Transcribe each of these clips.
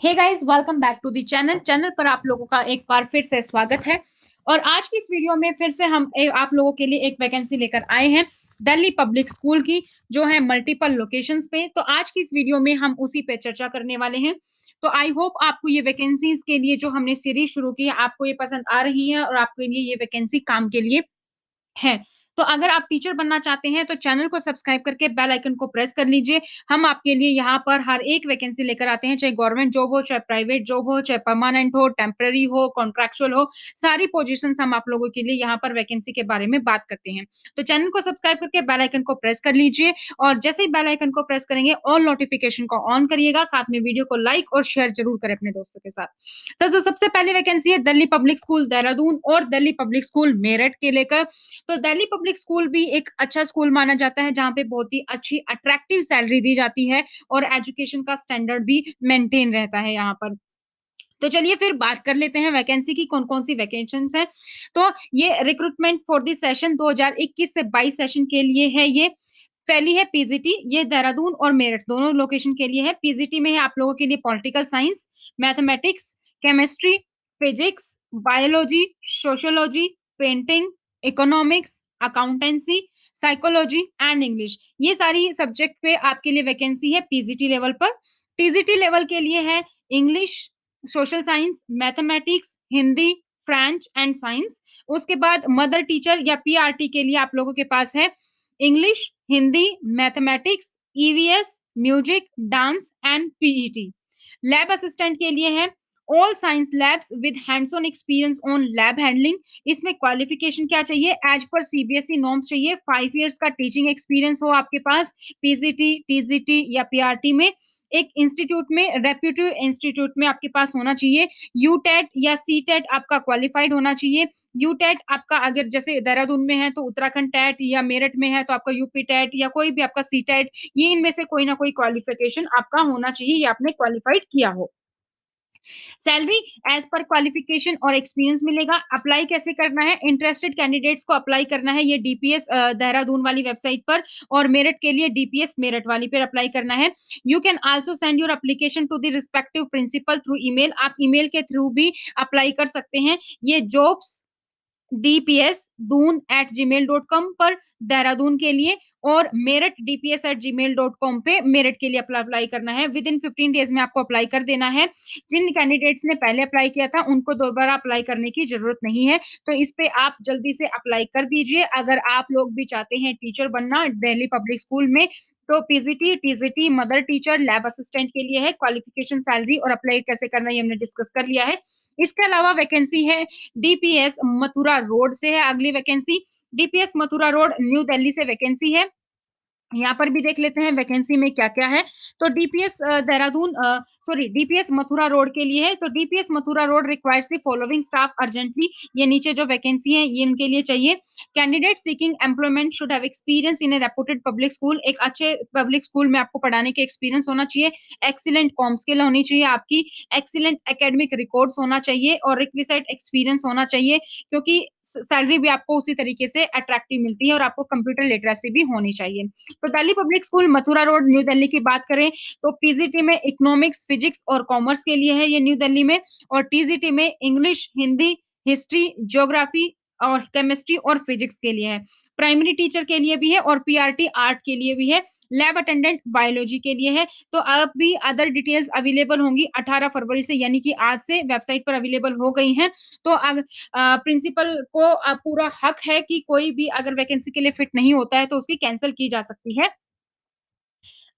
Hey guys, welcome back to the channel. Channel पर आप लोगों का एक बार फिर से स्वागत है। और आज की इस वीडियो में फिर से हम आप लोगों के लिए एक वैकेंसी लेकर आए हैं दिल्ली पब्लिक स्कूल की, जो है मल्टीपल लोकेशंस पे। तो आज की इस वीडियो में हम उसी पे चर्चा करने वाले हैं। तो आई होप आपको ये वैकेंसीज के लिए जो हमने सीरीज शुरू की है, आपको ये पसंद आ रही है और आपके लिए ये वैकेंसी काम के लिए है। तो अगर आप टीचर बनना चाहते हैं तो चैनल को सब्सक्राइब करके बेल आइकन को प्रेस कर लीजिए। हम आपके लिए यहाँ पर हर एक वैकेंसी लेकर आते हैं, चाहे गवर्नमेंट जॉब हो, चाहे प्राइवेट जॉब हो, चाहे परमानेंट हो, टेम्पररी हो, कॉन्ट्रैक्चुअल हो, सारी पोजीशंस हम आप लोगों के लिए यहाँ पर वैकेंसी के बारे में बात करते हैं। तो चैनल को सब्सक्राइब करके बेल आइकन को प्रेस कर लीजिए और जैसे ही बेल आइकन को प्रेस करेंगे ऑल नोटिफिकेशन को ऑन करिएगा, साथ में वीडियो को लाइक और शेयर जरूर करें अपने दोस्तों के साथ। तो जो सबसे पहली वैकेंसी है दिल्ली पब्लिक स्कूल देहरादून और दिल्ली पब्लिक स्कूल मेरठ के लेकर। तो दिल्ली पब्लिक स्कूल भी एक अच्छा स्कूल माना जाता है, जहाँ पे बहुत ही अच्छी अट्रैक्टिव सैलरी दी जाती है और एजुकेशन का स्टैंडर्ड भी मेंटेन रहता है यहाँ पर। तो चलिए फिर बात कर लेते हैं वैकेंसी की, कौन-कौन सी वैकेंशंस हैं। तो ये रिक्रूटमेंट फॉर द सेशन 2021 से 22 सेशन के लिए है। ये फैली है पीजीटी, ये देहरादून और मेरठ दोनों लोकेशन के लिए है। पीजीटी में है आप लोगों के लिए political science, mathematics, chemistry, physics, biology, sociology, painting, economics, accountancy, psychology and English. ये सारी सब्जेक्ट पे आपके लिए वैकेंसी है पीजीटी लेवल पर। टीजीटी लेवल के लिए है English, social science, mathematics, Hindi, French and science. उसके बाद मदर टीचर या पीआरटी के लिए आप लोगों के पास है English, Hindi, mathematics, EVS, music, dance and PET. Lab assistant के लिए है all science labs with hands on experience on lab handling. इसमें क्वालिफिकेशन क्या चाहिए? एज पर सीबीएसई नॉर्म्स चाहिए, 5 इयर्स का टीचिंग एक्सपीरियंस हो आपके पास पीजीटी, टीजीटी या पीआरटी में। एक इंस्टीट्यूट में, रेप्यूटेड इंस्टीट्यूट में आपके पास होना चाहिए। यूटेट या सीटेट आपका क्वालिफाइड होना चाहिए। यूटेट आपका अगर जैसे देहरादून में है तो उत्तराखंड टेट, या मेरठ में है तो आपका यूपी टेट, या कोई भी आपका सीटेट, ये इनमें से कोई ना कोई क्वालिफिकेशन आपका होना चाहिए या आपने क्वालिफाइड किया हो। सैलरी एज पर क्वालिफिकेशन और एक्सपीरियंस मिलेगा। अप्लाई कैसे करना है? इंटरेस्टेड कैंडिडेट्स को अप्लाई करना है ये डीपीएस देहरादून वाली वेबसाइट पर, और मेरठ के लिए डीपीएस मेरठ वाली पर अप्लाई करना है। You can also send your application to the respective principal through email. आप ईमेल के थ्रू भी अप्लाई कर सकते हैं। ये जॉब्स dpsdoon@gmail.com पर देहरादून के लिए, और मेरठ dps@gmail.com पे मेरठ के लिए अप्लाई करना है। विद इन 15 डेज में आपको अप्लाई कर देना है। जिन कैंडिडेट्स ने पहले अप्लाई किया था उनको दोबारा अप्लाई करने की जरूरत नहीं है। तो इस पे आप जल्दी से अप्लाई कर दीजिए अगर आप लोग भी चाहते हैं टीचर बनना दिल्ली पब्लिक स्कूल में। तो PGT, TGT, mother teacher, lab assistant के लिए है। क्वालिफिकेशन, सैलरी और अप्लाई कैसे करना है ये हमने डिस्कस कर लिया है। इसके अलावा वैकेंसी है डीपीएस मथुरा रोड से है अगली vacancy. DPS Mathura road new Delhi से वैकेंसी है। यहाँ पर भी देख लेते हैं वैकेंसी में क्या-क्या है। तो DPS Dehradun sorry DPS Mathura road के लिए है। तो DPS Mathura road requires the following staff urgently. ये नीचे जो वैकेंसी है ये इनके लिए चाहिए। Candidate seeking employment should have experience in a reputed public school. एक अच्छे पब्लिक स्कूल में आपको पढ़ाने के एक्सपीरियंस होना चाहिए। एक्सीलेंट कॉम स्किल होनी चाहिए आपकी। एक्सीलेंट एकेडमिक रिकॉर्ड्स होना चाहिए और रिक्विसाइट एक्सपीरियंस होना चाहिए, क्योंकि सैलरी भी आपको उसी तरीके से अट्रैक्टिव मिलती है, और आपको कंप्यूटर लिटरेसी भी होनी चाहिए। तो Delhi public school Mathura road new Delhi की बात करें तो पीजीटी में इकोनॉमिक्स, फिजिक्स और कॉमर्स के लिए है ये न्यू दिल्ली में, और टीजीटी में इंग्लिश, हिंदी, हिस्ट्री, ज्योग्राफी और केमिस्ट्री और फिजिक्स के लिए है। प्राइमरी टीचर के लिए भी है और पीआरटी आर्ट के लिए भी है। लैब अटेंडेंट बायोलॉजी के लिए है। तो अब भी अदर डिटेल्स अवेलेबल होंगी 18 फरवरी से, यानी कि आज से वेबसाइट पर अवेलेबल हो गई हैं। तो प्रिंसिपल को पूरा हक है कि कोई भी अगर वैकेंसी के लिए फिट नहीं होता है तो उसकी कैंसल की जा सकती है।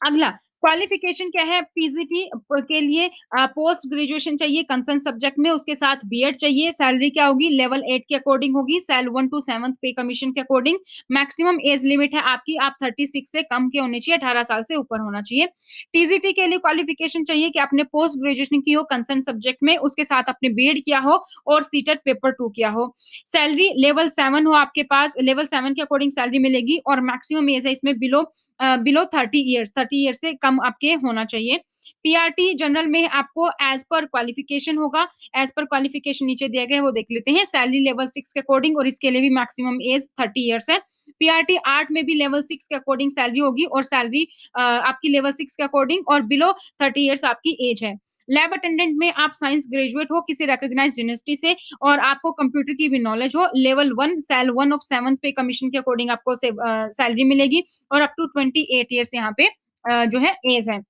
अगला क्वालिफिकेशन क्या है? पीजीटी के लिए पोस्ट ग्रेजुएशन चाहिए कंसर्न सब्जेक्ट में, उसके साथ बीएड चाहिए। सैलरी क्या होगी? लेवल 8 के अकॉर्डिंग होगी, सेल 1 टू 7th पे कमीशन के अकॉर्डिंग। मैक्सिमम एज लिमिट है आपकी, आप 36 से कम के होने चाहिए, 18 साल से ऊपर होना चाहिए। टीजीटी के लिए क्वालिफिकेशन चाहिए कि आपने पोस्ट ग्रेजुएशन की हो कंसर्न सब्जेक्ट में, उसके साथ आपने बीएड किया हो और सीटेट पेपर 2 किया हो। सैलरी लेवल 7 हो आपके पास, लेवल 7 के अकॉर्डिंग सैलरी मिलेगी, और मैक्सिमम एज है इसमें बिलो 30 ईयर्स से कम आपके होना चाहिए। पीआरटी जनरल में आपको एज पर क्वालिफिकेशन होगा। एज पर क्वालिफिकेशन नीचे दिए गए वो देख लेते हैं। सैलरी लेवल 6 के अकॉर्डिंग, और इसके लिए भी मैक्सिमम एज 30 ईयर्स है। पीआरटी आर्ट में भी लेवल 6 के अकॉर्डिंग सैलरी होगी, और सैलरी आपकी लेवल 6 के अकॉर्डिंग और बिलो 30 ईयर्स आपकी एज है। लैब अटेंडेंट में आप साइंस ग्रेजुएट हो किसी रिकॉग्नाइज्ड यूनिवर्सिटी से और आपको कंप्यूटर की भी नॉलेज हो, लेवल 1 सेल 1 ऑफ 7th पे कमीशन के अकॉर्डिंग आपको सैलरी मिलेगी और अप टू 28 इयर्स यहाँ पे जो है एज है।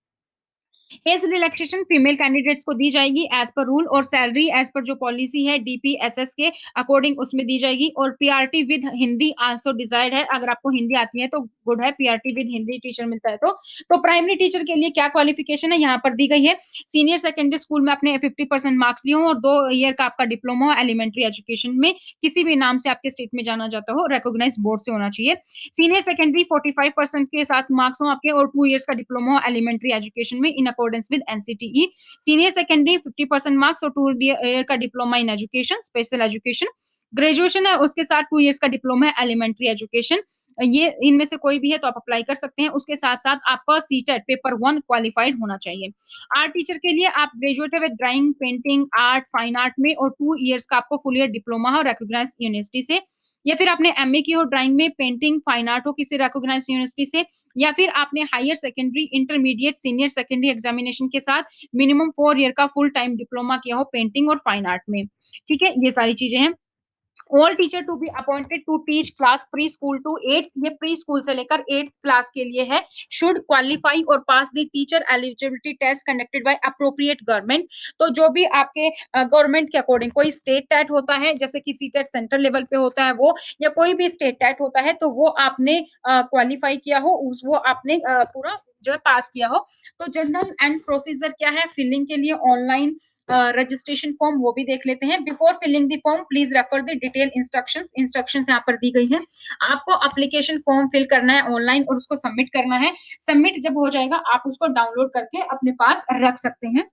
एज रिलैक्सेशन फीमेल कैंडिडेट्स को दी जाएगी एज पर रूल और सैलरी एज पर जो पॉलिसी है डीपीएसएस के अकॉर्डिंग उसमें दी जाएगी और PRT with Hindi also desired है। अगर आपको हिंदी आती है तो गुड है, पीआरटी विद हिंदी टीचर मिलता है तो प्राइमरी टीचर के लिए क्या क्वालिफिकेशन है यहाँ पर दी गई है। सीनियर सेकेंडरी स्कूल में आपने 50% मार्क्स लिए हो और 2 ईयर का आपका डिप्लोमा हो एलिमेंट्री एजुकेशन में, किसी भी नाम से आपके स्टेट में जाना जाता हो, रिकॉग्नाइज्ड बोर्ड से होना चाहिए। सीनियर सेकेंडरी 45% के साथ मार्क्स हो आपके और 2 इयर्स का डिप्लोमा हो एलिमेंट्री एजुकेशन में in accordance with NCTE. Senior secondary 50% marks और 2 ईयर का diploma in education special education. Graduation है उसके साथ 2 इयर्स का डिप्लोमा है एलिमेंट्री एजुकेशन। ये इनमें से कोई भी है तो आप अप्लाई कर सकते हैं। उसके साथ साथ आपका सीटेट पेपर 1 क्वालिफाइड होना चाहिए। आर्ट टीचर के लिए आप ग्रेजुएट है with drawing, painting, art, fine art में और 2 इयर्स का आपको फुल ईयर डिप्लोमा हो रिकॉग्नाइज्ड यूनिवर्सिटी से, या फिर आपने एमए की हो ड्राइंग में, पेंटिंग, फाइन आर्ट हो किसी रिकॉग्नाइज्ड यूनिवर्सिटी से, या फिर आपने higher secondary, intermediate, senior secondary examination के साथ मिनिमम 4 ईयर का फुल टाइम डिप्लोमा किया हो पेंटिंग और फाइन आर्ट में। ठीक है, ये सारी चीजें हैं। All teacher to be appointed to teach class pre school to 8th, ये प्री स्कूल से लेकर 8th क्लास के लिए है, शुड क्वालिफाई और pass the teacher eligibility test conducted by appropriate government. तो जो भी आपके गवर्नमेंट के अकॉर्डिंग कोई स्टेट टैट होता है जैसे कि सीटेट सेंट्रल लेवल पे होता है वो, या कोई भी स्टेट टैट होता है तो वो आपने क्वालिफाई किया हो, उस वो आपने पूरा जो है पास किया हो। तो जनरल एंड प्रोसीजर क्या है फिलिंग के लिए, ऑनलाइन रजिस्ट्रेशन फॉर्म वो भी देख लेते हैं। Before filling the form please refer the detail instructions, instructions यहाँ पर दी गई है। आपको एप्लीकेशन फॉर्म फिल करना है ऑनलाइन और उसको सबमिट करना है। सबमिट जब हो जाएगा आप उसको डाउनलोड करके अपने पास रख सकते हैं।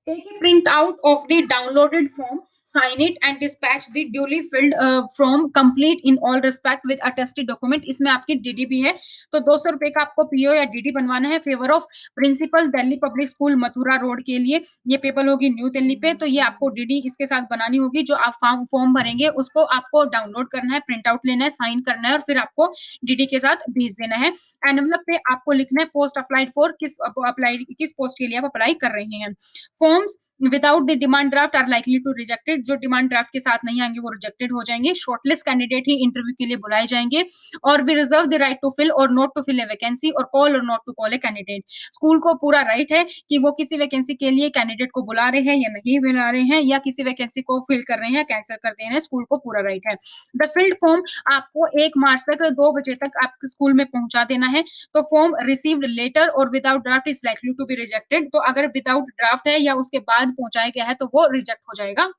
Take a print out of the downloaded form, sign it and dispatch the duly filled form complete in all respect with attested document। इसमें आपकी डीडी भी है तो 200 रुपए का आपको पीओ या डीडी बनवाना है। Favour of principal Delhi public school Mathura road के लिए ये पेपर होगी न्यू दिल्ली पे, तो ये आपको डीडी इसके साथ बनानी होगी। जो आप फॉर्म भरेंगे उसको आपको डाउनलोड करना है, प्रिंट आउट लेना है, साइन करना है और फिर आपको डीडी के साथ भेज देना है। एनवलप पे आपको लिखना है पोस्ट अप्लाइड फॉर, किस पोस्ट के लिए आप अप्लाई कर रहे हैं। Forms without the demand draft are likely to rejected, जो डिमांड ड्राफ्ट के साथ नहीं आएंगे वो रिजेक्टेड हो जाएंगे। शॉर्टलिस्ट कैंडिडेट ही इंटरव्यू के लिए बुलाए जाएंगे। और we reserve the right to fill और not to fill a vacancy और कॉल और not to call a candidate. School को पूरा राइट है कि वो किसी वैकेंसी के लिए कैंडिडेट को बुला रहे हैं या नहीं बुला रहे हैं, या किसी वैकेंसी को फिल कर रहे हैं कैंसिल कर दे रहे हैं, स्कूल को पूरा राइट है। द फिल्ड फॉर्म आपको 1 मार्च तक 2 बजे तक आपके स्कूल में पहुंचा देना है। तो फॉर्म रिसीव्ड लेटर और without draft is likely to be rejected, तो अगर विदाउट ड्राफ्ट है या उसके बाद पहुंचाया गया है तो वो रिजेक्ट हो जाएगा।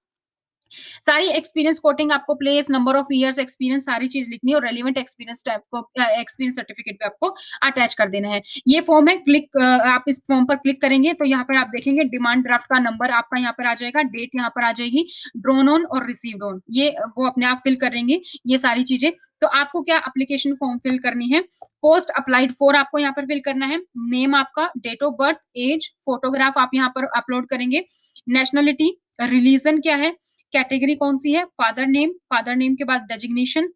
सारी एक्सपीरियंस कोटिंग आपको place, number of years experience सारी चीज लिखनी है और रेलिवेंट एक्सपीरियंस टाइप को एक्सपीरियंस सर्टिफिकेट भी आपको अटैच कर देना है। ये फॉर्म है, आप इस फॉर्म पर क्लिक करेंगे तो यहाँ पर आप देखेंगे डिमांड ड्राफ्ट का नंबर आपका यहाँ पर आ जाएगा, डेट यहाँ पर आ जाएगी, ड्रोन ऑन और रिसीव्ड ऑन, ये वो अपने आप फिल करेंगे ये सारी चीजें। तो आपको क्या एप्लीकेशन फॉर्म फिल करनी है, पोस्ट अप्लाइड फॉर आपको यहाँ पर फिल करना है, नेम आपका, date of birth, age, photograph आप यहाँ पर अपलोड करेंगे, नेशनलिटी, रिलीजन क्या है, कैटेगरी कौन सी है, फादर नेम के बाद डेजिग्नेशन,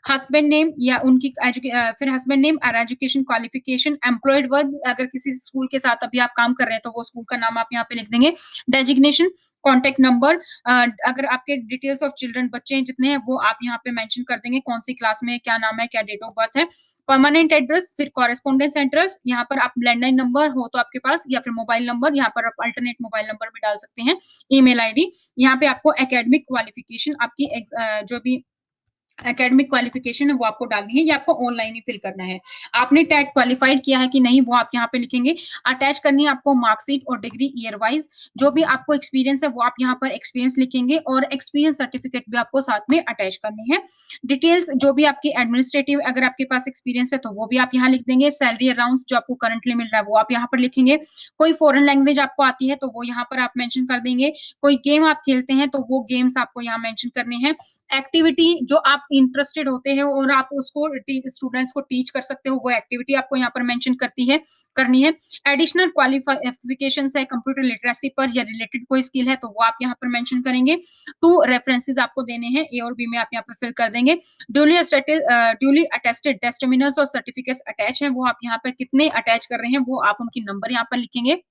हस्बैंड नेम या उनकी फिर हस्बैंड नेम और एजुकेशन क्वालिफिकेशन, एम्प्लॉयड वर्ड अगर किसी स्कूल के साथ अभी आप काम कर रहे हैं तो वो स्कूल का नाम आप यहाँ पे लिख देंगे, डेजिग्नेशन, कॉन्टेक्ट नंबर, अगर आपके डिटेल्स ऑफ चिल्ड्रन बच्चे हैं जितने हैं वो आप यहाँ पे मेंशन कर देंगे, कौन सी क्लास में है, क्या नाम है, क्या डेट ऑफ बर्थ है, परमानेंट एड्रेस, फिर कॉरेस्पॉन्डेंस एड्रेस, यहाँ पर आप लैंडलाइन नंबर हो तो आपके पास या फिर मोबाइल नंबर, यहाँ पर आप अल्टरनेट मोबाइल नंबर भी डाल सकते हैं, ईमेल आईडी, यहाँ पे आपको एकेडमिक क्वालिफिकेशन आपकी जो भी एकेडमिक क्वालिफिकेशन है वो आपको डालनी है, ये आपको ऑनलाइन ही फिल करना है। आपने टेट क्वालिफाइड किया है कि नहीं वो आप यहाँ पे लिखेंगे। अटैच करनी है आपको मार्कशीट और डिग्री ईयर वाइज, जो भी आपको एक्सपीरियंस है वो आप यहाँ पर एक्सपीरियंस लिखेंगे और एक्सपीरियंस सर्टिफिकेट भी आपको साथ में अटैच करनी है। डिटेल्स जो भी आपकी एडमिनिस्ट्रेटिव अगर आपके पास एक्सपीरियंस है तो वो भी आप यहाँ लिख देंगे। सैलरी अराउंड जो आपको करंटली मिल रहा है वो आप यहाँ पर लिखेंगे। कोई फॉरेन लैंग्वेज आपको आती है तो वो यहाँ पर आप मेंशन कर देंगे। कोई गेम आप खेलते हैं तो वो गेम्स आपको यहाँ मेंशन करने हैं। एक्टिविटी जो आप इंटरेस्टेड होते हैं और आप उसको स्टूडेंट्स को टीच कर सकते हो वो एक्टिविटी आपको यहाँ पर मेंशन करनी है। एडिशनल क्वालिफिकेशन है कंप्यूटर लिटरेसी पर या रिलेटेड कोई स्किल है तो वो आप यहाँ पर मेंशन करेंगे। 2 रेफरेंसेस आपको देने हैं, ए और बी में आप यहाँ पर फिल कर देंगे। ड्यूली अटेस्टेड टेस्टिमोनियल्स और सर्टिफिकेट्स अटैच हैं, वो आप यहाँ पर कितने अटैच कर रहे हैं वो आप उनकी नंबर यहाँ पर लिखेंगे।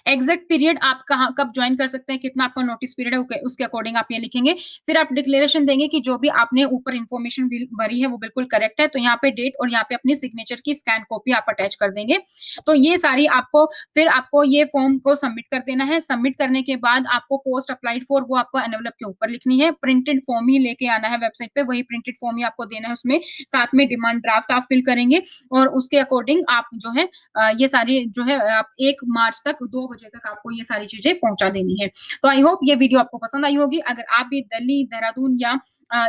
एग्ज़ैक्ट पीरियड आप कहाँ कब जॉइन कर सकते हैं, कितना आपका नोटिस पीरियड है, ओके, उसके अकॉर्डिंग आप ये लिखेंगे। फिर आप डिक्लेरेशन देंगे कि जो भी आपने ऊपर इन्फॉर्मेशन भरी है, वो बिल्कुल करेक्ट है। तो यहाँ पे डेट और यहाँ पे अपनी सिग्नेचर की स्कैन कॉपी आप अटैच कर देंगे। तो ये सारी आपको फिर आपको ये फॉर्म को सबमिट कर देना है। सबमिट करने के बाद आपको पोस्ट अप्लाइड फॉर वो आपको एनवेलप के ऊपर लिखनी है। प्रिंटेड फॉर्म ही लेके आना है वेबसाइट पे, वही प्रिंटेड फॉर्म ही आपको देना है उसमें। साथ में डिमांड ड्राफ्ट आप फिल करेंगे और उसके अकॉर्डिंग आप जो है ये सारी जो है आप 1 मार्च तक 2 बजे तक आपको ये सारी चीज़ें पहुँचा देनी है। तो आई होप ये वीडियो आपको पसंद आई होगी। अगर आप भी दिल्ली, देहरादून या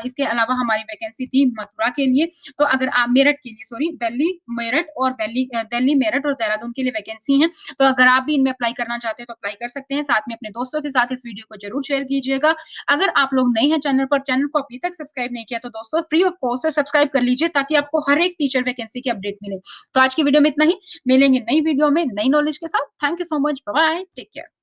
इसके अलावा हमारी वैकेंसी थी मथुरा के लिए, तो अगर आप मेरठ के लिए सॉरी दिल्ली, मेरठ और दिल्ली, मेरठ और देहरादून के लिए वैकेंसी हैं। तो अगर आप भी इनमें अप्लाई करना चाहते हैं तो अप्लाई कर सकते हैं। साथ में अपने दोस्तों के साथ इस वीडियो को ज़रूर शेयर कीजिएगा। अगर आप लोग नए हैं चैनल पर, चैनल को अभी तक सब्सक्राइब नहीं किया तो दोस्तों फ्री ऑफ कॉस्ट है, सब्सक्राइब कर लीजिए ताकि आपको हर एक टीचर वैकेंसी की अपडेट मिले। तो आज की वीडियो में इतना ही। मिलेंगे नई वीडियो में नई नॉलेज के साथ। Thank you so much. Bye bye. Take care.